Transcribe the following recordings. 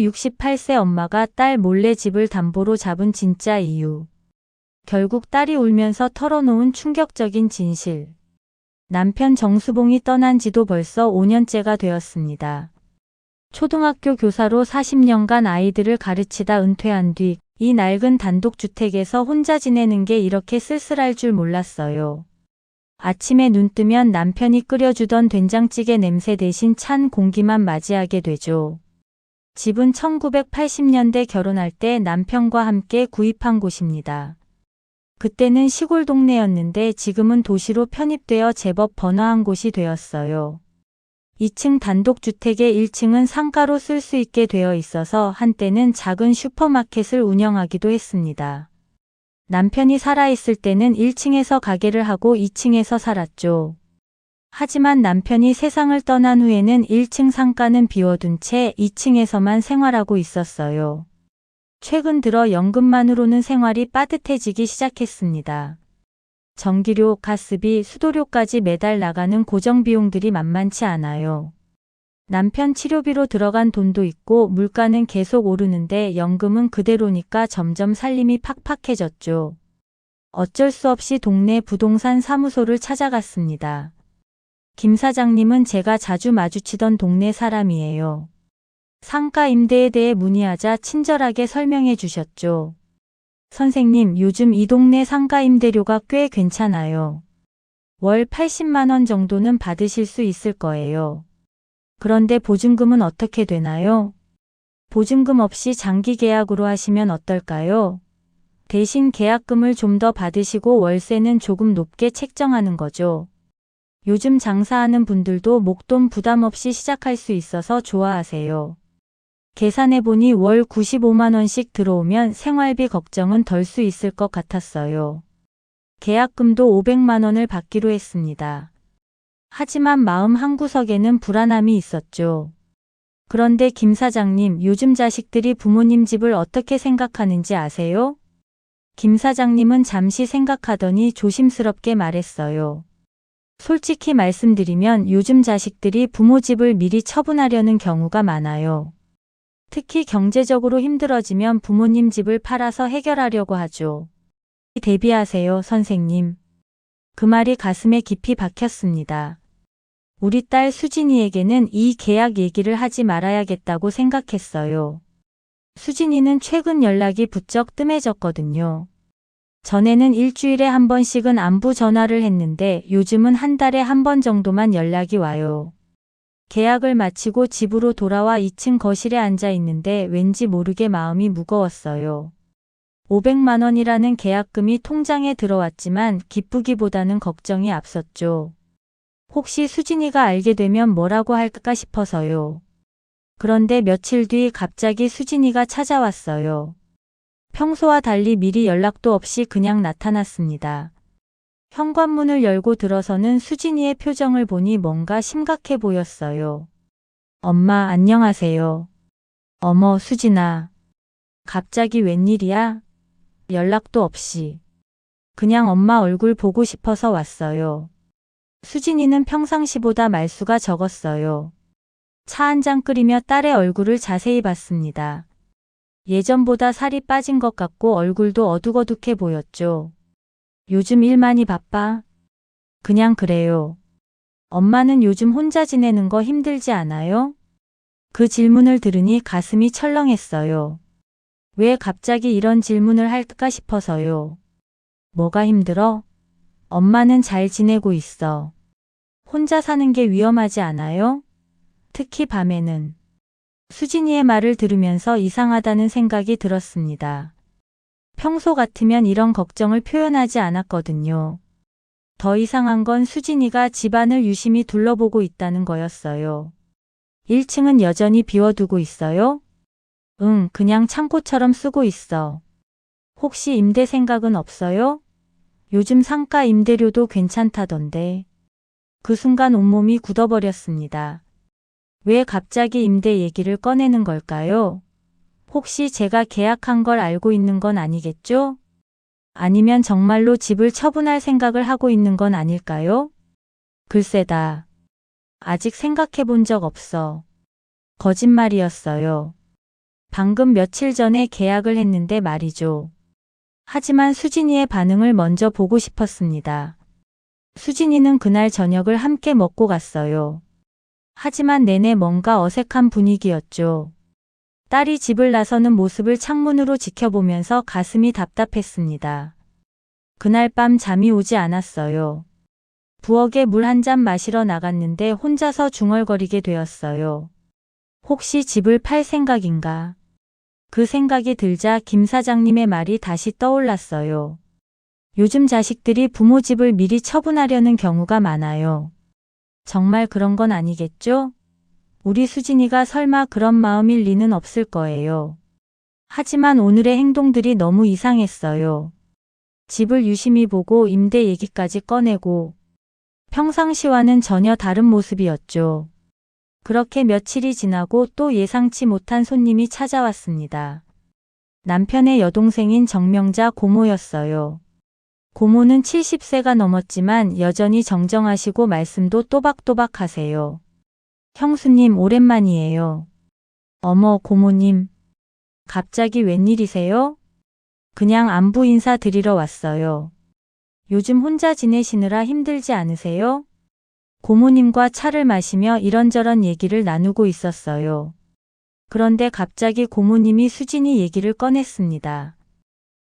68세 엄마가 딸 몰래 집을 담보로 잡은 진짜 이유. 결국 딸이 울면서 털어놓은 충격적인 진실. 남편 정수봉이 떠난 지도 벌써 5년째가 되었습니다. 초등학교 교사로 40년간 아이들을 가르치다 은퇴한 뒤 이 낡은 단독주택에서 혼자 지내는 게 이렇게 쓸쓸할 줄 몰랐어요. 아침에 눈 뜨면 남편이 끓여주던 된장찌개 냄새 대신 찬 공기만 맞이하게 되죠. 집은 1980년대 결혼할 때 남편과 함께 구입한 곳입니다. 그때는 시골 동네였는데 지금은 도시로 편입되어 제법 번화한 곳이 되었어요. 2층 단독주택의 1층은 상가로 쓸 수 있게 되어 있어서 한때는 작은 슈퍼마켓을 운영하기도 했습니다. 남편이 살아있을 때는 1층에서 가게를 하고 2층에서 살았죠. 하지만 남편이 세상을 떠난 후에는 1층 상가는 비워둔 채 2층에서만 생활하고 있었어요. 최근 들어 연금만으로는 생활이 빠듯해지기 시작했습니다. 전기료, 가스비, 수도료까지 매달 나가는 고정비용들이 만만치 않아요. 남편 치료비로 들어간 돈도 있고 물가는 계속 오르는데 연금은 그대로니까 점점 살림이 팍팍해졌죠. 어쩔 수 없이 동네 부동산 사무소를 찾아갔습니다. 김 사장님은 제가 자주 마주치던 동네 사람이에요. 상가 임대에 대해 문의하자 친절하게 설명해 주셨죠. 선생님, 요즘 이 동네 상가 임대료가 꽤 괜찮아요. 월 80만 원 정도는 받으실 수 있을 거예요. 그런데 보증금은 어떻게 되나요? 보증금 없이 장기 계약으로 하시면 어떨까요? 대신 계약금을 좀 더 받으시고 월세는 조금 높게 책정하는 거죠. 요즘 장사하는 분들도 목돈 부담 없이 시작할 수 있어서 좋아하세요. 계산해보니 월 95만 원씩 들어오면 생활비 걱정은 덜 수 있을 것 같았어요. 계약금도 500만 원을 받기로 했습니다. 하지만 마음 한구석에는 불안함이 있었죠. 그런데 김 사장님, 요즘 자식들이 부모님 집을 어떻게 생각하는지 아세요? 김 사장님은 잠시 생각하더니 조심스럽게 말했어요. 솔직히 말씀드리면 요즘 자식들이 부모 집을 미리 처분하려는 경우가 많아요. 특히 경제적으로 힘들어지면 부모님 집을 팔아서 해결하려고 하죠. 대비하세요, 선생님. 그 말이 가슴에 깊이 박혔습니다. 우리 딸 수진이에게는 이 계약 얘기를 하지 말아야겠다고 생각했어요. 수진이는 최근 연락이 부쩍 뜸해졌거든요. 전에는 일주일에 한 번씩은 안부 전화를 했는데 요즘은 한 달에 한 번 정도만 연락이 와요. 계약을 마치고 집으로 돌아와 2층 거실에 앉아 있는데 왠지 모르게 마음이 무거웠어요. 500만 원이라는 계약금이 통장에 들어왔지만 기쁘기보다는 걱정이 앞섰죠. 혹시 수진이가 알게 되면 뭐라고 할까 싶어서요. 그런데 며칠 뒤 갑자기 수진이가 찾아왔어요. 평소와 달리 미리 연락도 없이 그냥 나타났습니다. 현관문을 열고 들어서는 수진이의 표정을 보니 뭔가 심각해 보였어요. 엄마, 안녕하세요. 어머, 수진아. 갑자기 웬일이야? 연락도 없이. 그냥 엄마 얼굴 보고 싶어서 왔어요. 수진이는 평상시보다 말수가 적었어요. 차 한 잔 끓이며 딸의 얼굴을 자세히 봤습니다. 예전보다 살이 빠진 것 같고 얼굴도 어둑어둑해 보였죠. 요즘 일 많이 바빠? 그냥 그래요. 엄마는 요즘 혼자 지내는 거 힘들지 않아요? 그 질문을 들으니 가슴이 철렁했어요. 왜 갑자기 이런 질문을 할까 싶어서요. 뭐가 힘들어? 엄마는 잘 지내고 있어. 혼자 사는 게 위험하지 않아요? 특히 밤에는. 수진이의 말을 들으면서 이상하다는 생각이 들었습니다. 평소 같으면 이런 걱정을 표현하지 않았거든요. 더 이상한 건 수진이가 집안을 유심히 둘러보고 있다는 거였어요. 1층은 여전히 비워두고 있어요? 응, 그냥 창고처럼 쓰고 있어. 혹시 임대 생각은 없어요? 요즘 상가 임대료도 괜찮다던데. 그 순간 온몸이 굳어버렸습니다. 왜 갑자기 임대 얘기를 꺼내는 걸까요? 혹시 제가 계약한 걸 알고 있는 건 아니겠죠? 아니면 정말로 집을 처분할 생각을 하고 있는 건 아닐까요? 글쎄다. 아직 생각해 본 적 없어. 거짓말이었어요. 방금 며칠 전에 계약을 했는데 말이죠. 하지만 수진이의 반응을 먼저 보고 싶었습니다. 수진이는 그날 저녁을 함께 먹고 갔어요. 하지만 내내 뭔가 어색한 분위기였죠. 딸이 집을 나서는 모습을 창문으로 지켜보면서 가슴이 답답했습니다. 그날 밤 잠이 오지 않았어요. 부엌에 물 한 잔 마시러 나갔는데 혼자서 중얼거리게 되었어요. 혹시 집을 팔 생각인가? 그 생각이 들자 김 사장님의 말이 다시 떠올랐어요. 요즘 자식들이 부모 집을 미리 처분하려는 경우가 많아요. 정말 그런 건 아니겠죠? 우리 수진이가 설마 그런 마음일 리는 없을 거예요. 하지만 오늘의 행동들이 너무 이상했어요. 집을 유심히 보고 임대 얘기까지 꺼내고 평상시와는 전혀 다른 모습이었죠. 그렇게 며칠이 지나고 또 예상치 못한 손님이 찾아왔습니다. 남편의 여동생인 정명자 고모였어요. 고모는 70세가 넘었지만 여전히 정정하시고 말씀도 또박또박 하세요. 형수님 오랜만이에요. 어머 고모님. 갑자기 웬일이세요? 그냥 안부 인사 드리러 왔어요. 요즘 혼자 지내시느라 힘들지 않으세요? 고모님과 차를 마시며 이런저런 얘기를 나누고 있었어요. 그런데 갑자기 고모님이 수진이 얘기를 꺼냈습니다.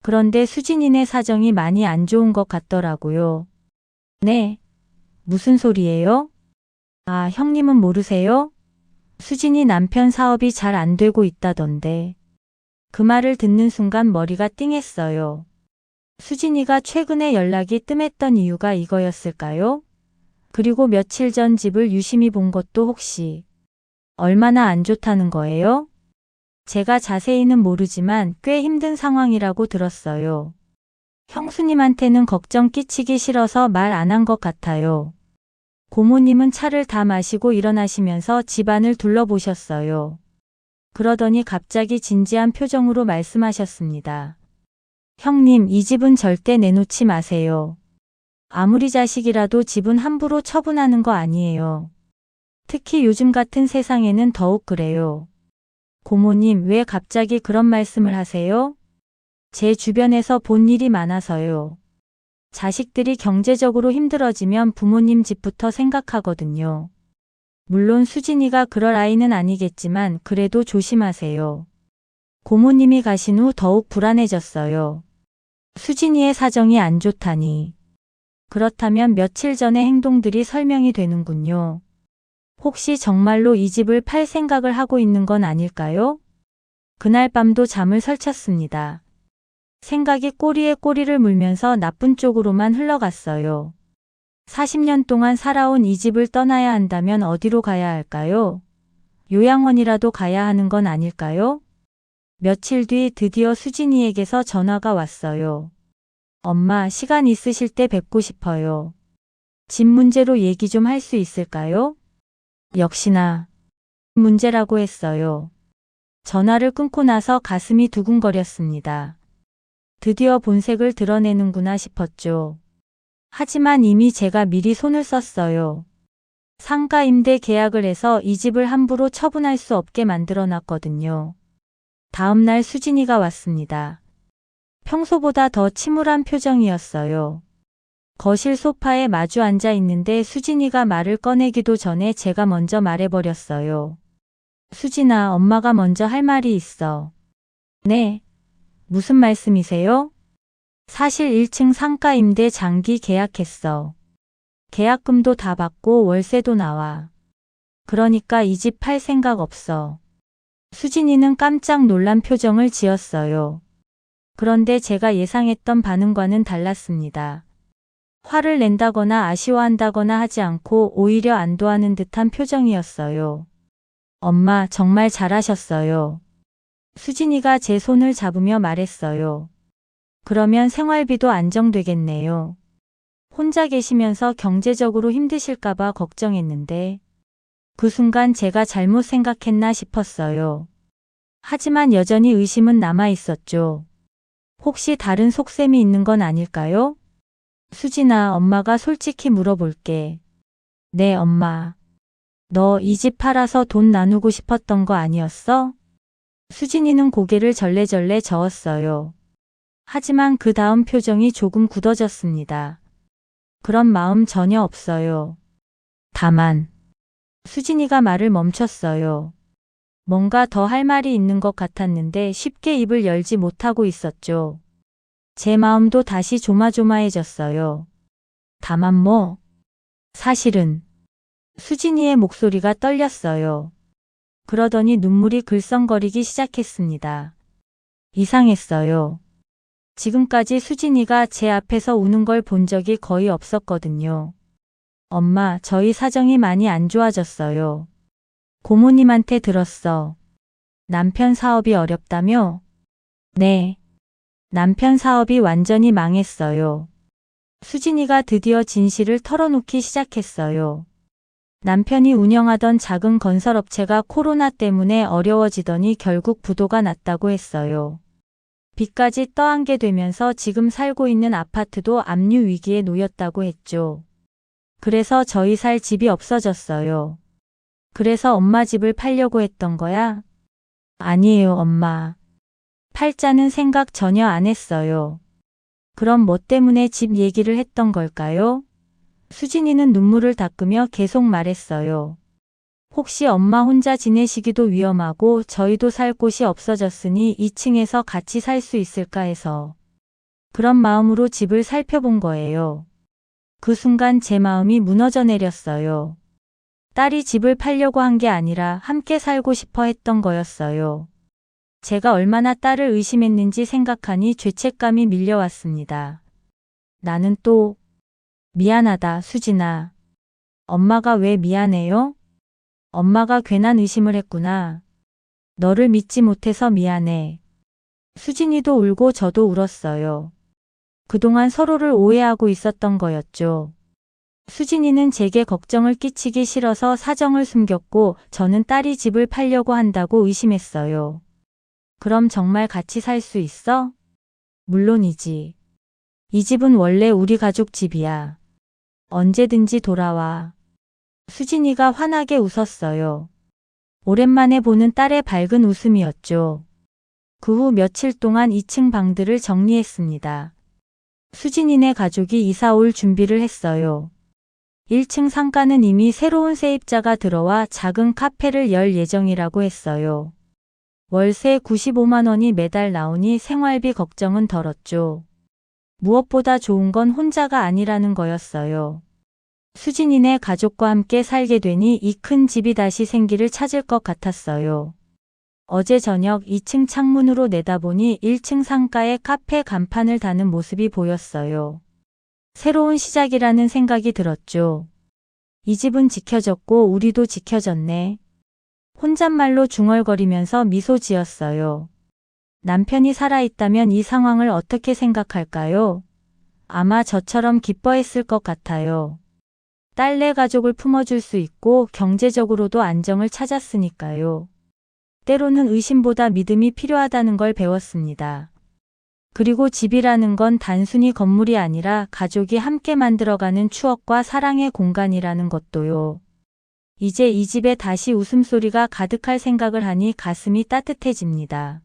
그런데 수진이네 사정이 많이 안 좋은 것 같더라고요. 네. 무슨 소리예요? 아, 형님은 모르세요? 수진이 남편 사업이 잘 안 되고 있다던데. 그 말을 듣는 순간 머리가 띵했어요. 수진이가 최근에 연락이 뜸했던 이유가 이거였을까요? 그리고 며칠 전 집을 유심히 본 것도 혹시 얼마나 안 좋다는 거예요? 제가 자세히는 모르지만 꽤 힘든 상황이라고 들었어요. 형수님한테는 걱정 끼치기 싫어서 말 안 한 것 같아요. 고모님은 차를 다 마시고 일어나시면서 집안을 둘러보셨어요. 그러더니 갑자기 진지한 표정으로 말씀하셨습니다. 형님, 이 집은 절대 내놓지 마세요. 아무리 자식이라도 집은 함부로 처분하는 거 아니에요. 특히 요즘 같은 세상에는 더욱 그래요. 고모님, 왜 갑자기 그런 말씀을 하세요? 제 주변에서 본 일이 많아서요. 자식들이 경제적으로 힘들어지면 부모님 집부터 생각하거든요. 물론 수진이가 그럴 아이는 아니겠지만 그래도 조심하세요. 고모님이 가신 후 더욱 불안해졌어요. 수진이의 사정이 안 좋다니. 그렇다면 며칠 전의 행동들이 설명이 되는군요. 혹시 정말로 이 집을 팔 생각을 하고 있는 건 아닐까요? 그날 밤도 잠을 설쳤습니다. 생각이 꼬리에 꼬리를 물면서 나쁜 쪽으로만 흘러갔어요. 40년 동안 살아온 이 집을 떠나야 한다면 어디로 가야 할까요? 요양원이라도 가야 하는 건 아닐까요? 며칠 뒤 드디어 수진이에게서 전화가 왔어요. 엄마, 시간 있으실 때 뵙고 싶어요. 집 문제로 얘기 좀 할 수 있을까요? 역시나 문제라고 했어요. 전화를 끊고 나서 가슴이 두근거렸습니다. 드디어 본색을 드러내는구나 싶었죠. 하지만 이미 제가 미리 손을 썼어요. 상가 임대 계약을 해서 이 집을 함부로 처분할 수 없게 만들어 놨거든요. 다음 날 수진이가 왔습니다. 평소보다 더 침울한 표정이었어요. 거실 소파에 마주 앉아 있는데 수진이가 말을 꺼내기도 전에 제가 먼저 말해버렸어요. 수진아, 엄마가 먼저 할 말이 있어. 네. 무슨 말씀이세요? 사실 1층 상가 임대 장기 계약했어. 계약금도 다 받고 월세도 나와. 그러니까 이 집 팔 생각 없어. 수진이는 깜짝 놀란 표정을 지었어요. 그런데 제가 예상했던 반응과는 달랐습니다. 화를 낸다거나 아쉬워한다거나 하지 않고 오히려 안도하는 듯한 표정이었어요. 엄마, 정말 잘하셨어요. 수진이가 제 손을 잡으며 말했어요. 그러면 생활비도 안정되겠네요. 혼자 계시면서 경제적으로 힘드실까봐 걱정했는데 그 순간 제가 잘못 생각했나 싶었어요. 하지만 여전히 의심은 남아 있었죠. 혹시 다른 속셈이 있는 건 아닐까요? 수진아, 엄마가 솔직히 물어볼게. 네, 엄마. 너 이 집 팔아서 돈 나누고 싶었던 거 아니었어? 수진이는 고개를 절레절레 저었어요. 하지만 그 다음 표정이 조금 굳어졌습니다. 그런 마음 전혀 없어요. 다만 수진이가 말을 멈췄어요. 뭔가 더 할 말이 있는 것 같았는데 쉽게 입을 열지 못하고 있었죠. 제 마음도 다시 조마조마해졌어요. 다만 뭐? 사실은 수진이의 목소리가 떨렸어요. 그러더니 눈물이 글썽거리기 시작했습니다. 이상했어요. 지금까지 수진이가 제 앞에서 우는 걸 본 적이 거의 없었거든요. 엄마, 저희 사정이 많이 안 좋아졌어요. 고모님한테 들었어. 남편 사업이 어렵다며? 네. 남편 사업이 완전히 망했어요. 수진이가 드디어 진실을 털어놓기 시작했어요. 남편이 운영하던 작은 건설업체가 코로나 때문에 어려워지더니 결국 부도가 났다고 했어요. 빚까지 떠안게 되면서 지금 살고 있는 아파트도 압류 위기에 놓였다고 했죠. 그래서 저희 살 집이 없어졌어요. 그래서 엄마 집을 팔려고 했던 거야? 아니에요, 엄마. 팔자는 생각 전혀 안 했어요. 그럼 뭐 때문에 집 얘기를 했던 걸까요? 수진이는 눈물을 닦으며 계속 말했어요. 혹시 엄마 혼자 지내시기도 위험하고 저희도 살 곳이 없어졌으니 2층에서 같이 살 수 있을까 해서. 그런 마음으로 집을 살펴본 거예요. 그 순간 제 마음이 무너져 내렸어요. 딸이 집을 팔려고 한 게 아니라 함께 살고 싶어 했던 거였어요. 제가 얼마나 딸을 의심했는지 생각하니 죄책감이 밀려왔습니다. 나는 또 미안하다, 수진아. 엄마가 왜 미안해요? 엄마가 괜한 의심을 했구나. 너를 믿지 못해서 미안해. 수진이도 울고 저도 울었어요. 그동안 서로를 오해하고 있었던 거였죠. 수진이는 제게 걱정을 끼치기 싫어서 사정을 숨겼고 저는 딸이 집을 팔려고 한다고 의심했어요. 그럼 정말 같이 살 수 있어? 물론이지. 이 집은 원래 우리 가족 집이야. 언제든지 돌아와. 수진이가 환하게 웃었어요. 오랜만에 보는 딸의 밝은 웃음이었죠. 그 후 며칠 동안 2층 방들을 정리했습니다. 수진이네 가족이 이사 올 준비를 했어요. 1층 상가는 이미 새로운 세입자가 들어와 작은 카페를 열 예정이라고 했어요. 월세 95만 원이 매달 나오니 생활비 걱정은 덜었죠. 무엇보다 좋은 건 혼자가 아니라는 거였어요. 수진이네 가족과 함께 살게 되니 이 큰 집이 다시 생기를 찾을 것 같았어요. 어제 저녁 2층 창문으로 내다보니 1층 상가에 카페 간판을 다는 모습이 보였어요. 새로운 시작이라는 생각이 들었죠. 이 집은 지켜졌고 우리도 지켜졌네. 혼잣말로 중얼거리면서 미소 지었어요. 남편이 살아있다면 이 상황을 어떻게 생각할까요? 아마 저처럼 기뻐했을 것 같아요. 딸내 가족을 품어줄 수 있고 경제적으로도 안정을 찾았으니까요. 때로는 의심보다 믿음이 필요하다는 걸 배웠습니다. 그리고 집이라는 건 단순히 건물이 아니라 가족이 함께 만들어가는 추억과 사랑의 공간이라는 것도요. 이제 이 집에 다시 웃음소리가 가득할 생각을 하니 가슴이 따뜻해집니다.